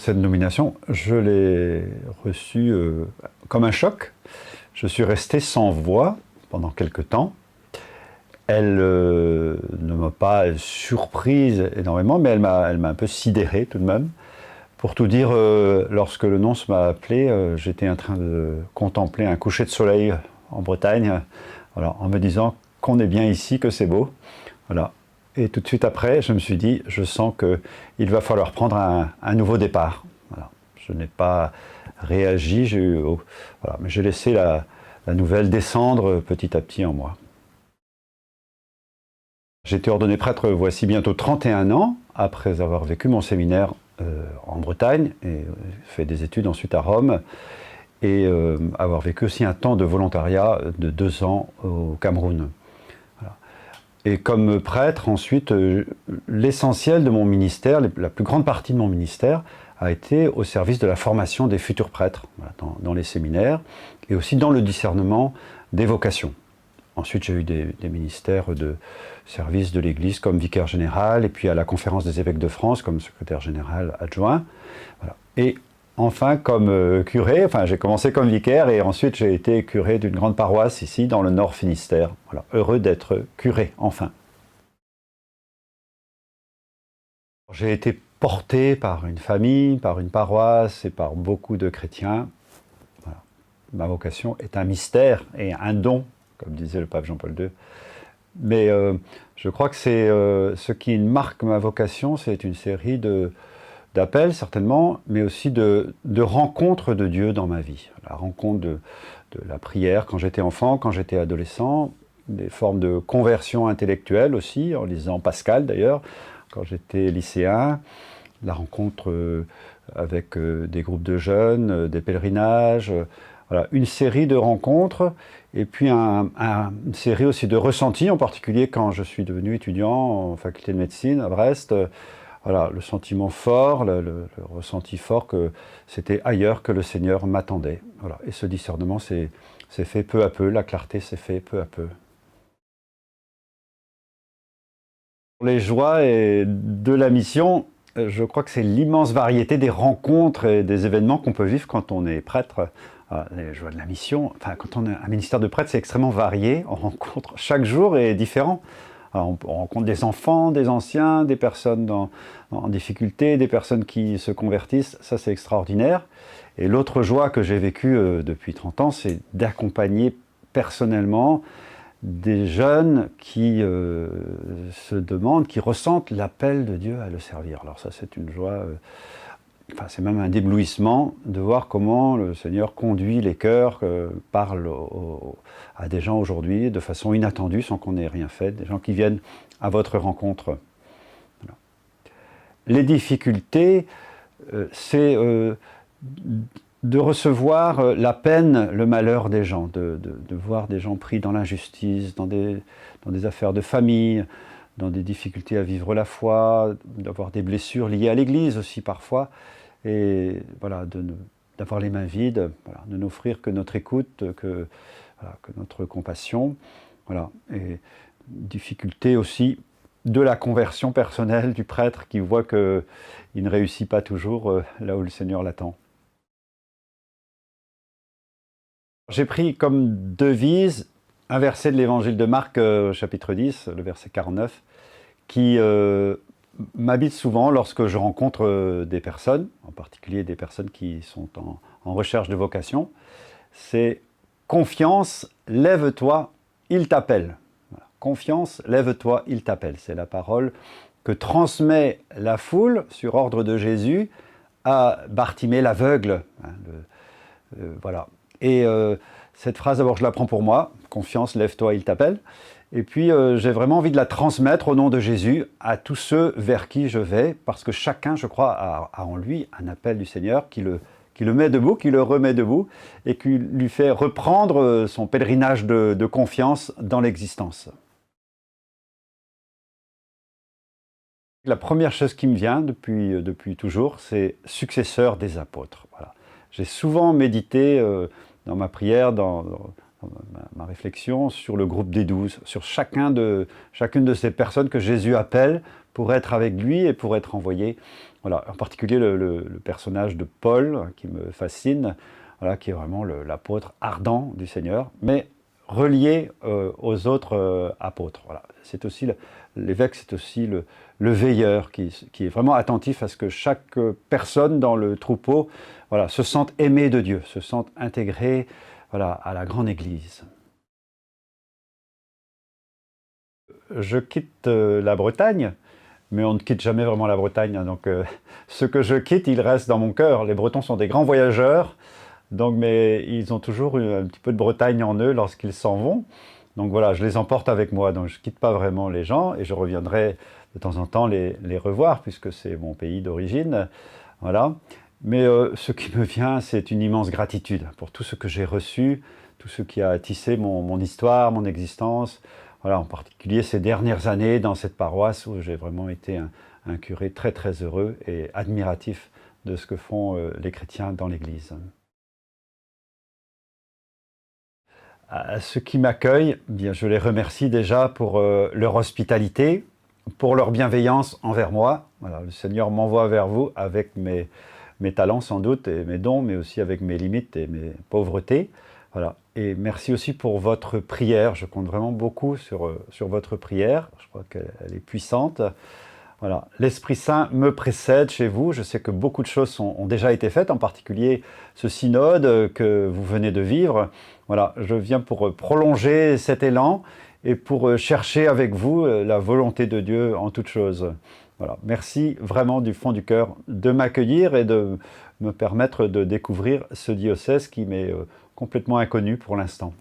Cette nomination, je l'ai reçue comme un choc. Je suis resté sans voix pendant quelque temps. Elle ne m'a pas surprise énormément, mais elle m'a un peu sidéré tout de même. Pour tout dire, lorsque le nonce m'a appelé, j'étais en train de contempler un coucher de soleil en Bretagne, voilà, en me disant qu'on est bien ici, que c'est beau. Voilà. Et tout de suite après, je me suis dit, je sens qu'il va falloir prendre un nouveau départ. Voilà. Je n'ai pas réagi, voilà, mais j'ai laissé la nouvelle descendre petit à petit en moi. J'ai été ordonné prêtre voici bientôt 31 ans, après avoir vécu mon séminaire en Bretagne, et fait des études ensuite à Rome, et avoir vécu aussi un temps de volontariat de 2 ans au Cameroun. Voilà. Et comme prêtre, ensuite, l'essentiel de mon ministère, la plus grande partie de mon ministère, a été au service de la formation des futurs prêtres, voilà, dans les séminaires, et aussi dans le discernement des vocations. Ensuite, j'ai eu des ministères de service de l'Église comme vicaire général, et puis à la Conférence des évêques de France comme secrétaire général adjoint. Voilà. Et enfin, comme curé, j'ai commencé comme vicaire, et ensuite j'ai été curé d'une grande paroisse ici, dans le Nord Finistère. Voilà. Heureux d'être curé, enfin. J'ai été porté par une famille, par une paroisse et par beaucoup de chrétiens. Voilà. Ma vocation est un mystère et un don, comme disait le pape Jean-Paul II. Mais je crois que c'est ce qui marque ma vocation, c'est une série d'appels certainement, mais aussi de rencontres de Dieu dans ma vie. La rencontre de la prière quand j'étais enfant, quand j'étais adolescent, des formes de conversion intellectuelle aussi, en lisant Pascal d'ailleurs, quand j'étais lycéen, la rencontre avec des groupes de jeunes, des pèlerinages, voilà, une série de rencontres, et puis une série aussi de ressentis, en particulier quand je suis devenu étudiant en faculté de médecine à Brest. Voilà, le sentiment fort, le ressenti fort que c'était ailleurs que le Seigneur m'attendait. Voilà, et ce discernement s'est fait peu à peu, la clarté s'est fait peu à peu. Les joies de la mission, je crois que c'est l'immense variété des rencontres et des événements qu'on peut vivre quand on est prêtre. Les joies de la mission, quand on a un ministère de prêtre, c'est extrêmement varié. On rencontre, chaque jour est différent. Alors, on rencontre des enfants, des anciens, des personnes en difficulté, des personnes qui se convertissent. Ça, c'est extraordinaire. Et l'autre joie que j'ai vécue depuis 30 ans, c'est d'accompagner personnellement des jeunes qui se demandent, qui ressentent l'appel de Dieu à le servir. Alors ça, c'est une joie, c'est même un éblouissement de voir comment le Seigneur conduit les cœurs, parle à des gens aujourd'hui de façon inattendue, sans qu'on ait rien fait, des gens qui viennent à votre rencontre. Voilà. Les difficultés, c'est de recevoir la peine, le malheur des gens, de voir des gens pris dans l'injustice, dans des affaires de famille, dans des difficultés à vivre la foi, d'avoir des blessures liées à l'Église aussi parfois, et voilà, d'avoir les mains vides, voilà, de n'offrir que notre écoute, que notre compassion, voilà, et difficulté aussi de la conversion personnelle du prêtre qui voit qu'il ne réussit pas toujours là où le Seigneur l'attend. J'ai pris comme devise un verset de l'évangile de Marc, chapitre 10, le verset 49, qui m'habite souvent lorsque je rencontre des personnes, en particulier des personnes qui sont en recherche de vocation. C'est « Confiance, lève-toi, il t'appelle ». Voilà. « Confiance, lève-toi, il t'appelle ». C'est la parole que transmet la foule, sur ordre de Jésus, à Bartimée l'aveugle. Voilà. Et cette phrase, d'abord, je la prends pour moi. Confiance, lève-toi, il t'appelle. Et puis, j'ai vraiment envie de la transmettre au nom de Jésus à tous ceux vers qui je vais, parce que chacun, je crois, a en lui un appel du Seigneur qui le met debout, qui le remet debout, et qui lui fait reprendre son pèlerinage de confiance dans l'existence. La première chose qui me vient depuis toujours, c'est successeur des apôtres. Voilà. J'ai souvent médité dans ma prière, dans ma réflexion sur le groupe des 12, sur chacune de ces personnes que Jésus appelle pour être avec lui et pour être envoyé. Voilà, en particulier le personnage de Paul, qui me fascine, voilà, qui est vraiment l'apôtre ardent du Seigneur, mais relié aux autres apôtres. Voilà. C'est aussi l'évêque, c'est aussi le veilleur qui est vraiment attentif à ce que chaque personne dans le troupeau, voilà, se sente aimée de Dieu, se sente intégrée, voilà, à la grande Église. Je quitte la Bretagne, mais on ne quitte jamais vraiment la Bretagne, hein, donc ce que je quitte, il reste dans mon cœur. Les Bretons sont des grands voyageurs, donc, mais ils ont toujours un petit peu de Bretagne en eux lorsqu'ils s'en vont. Donc voilà, je les emporte avec moi, donc je ne quitte pas vraiment les gens, et je reviendrai de temps en temps les revoir, puisque c'est mon pays d'origine. Voilà. Mais ce qui me vient, c'est une immense gratitude pour tout ce que j'ai reçu, tout ce qui a tissé mon histoire, mon existence. Voilà, en particulier ces dernières années dans cette paroisse où j'ai vraiment été un curé très très heureux et admiratif de ce que font les chrétiens dans l'Église. À ceux qui m'accueillent, bien, je les remercie déjà pour leur hospitalité, pour leur bienveillance envers moi. Voilà, le Seigneur m'envoie vers vous avec mes talents sans doute et mes dons, mais aussi avec mes limites et mes pauvretés. Voilà. Et merci aussi pour votre prière. Je compte vraiment beaucoup sur votre prière. Je crois qu'elle est puissante. Voilà. L'Esprit Saint me précède chez vous. Je sais que beaucoup de choses ont déjà été faites, en particulier ce synode que vous venez de vivre. Voilà. Je viens pour prolonger cet élan et pour chercher avec vous la volonté de Dieu en toutes choses. Voilà. Merci vraiment du fond du cœur de m'accueillir et de me permettre de découvrir ce diocèse qui m'est complètement inconnu pour l'instant.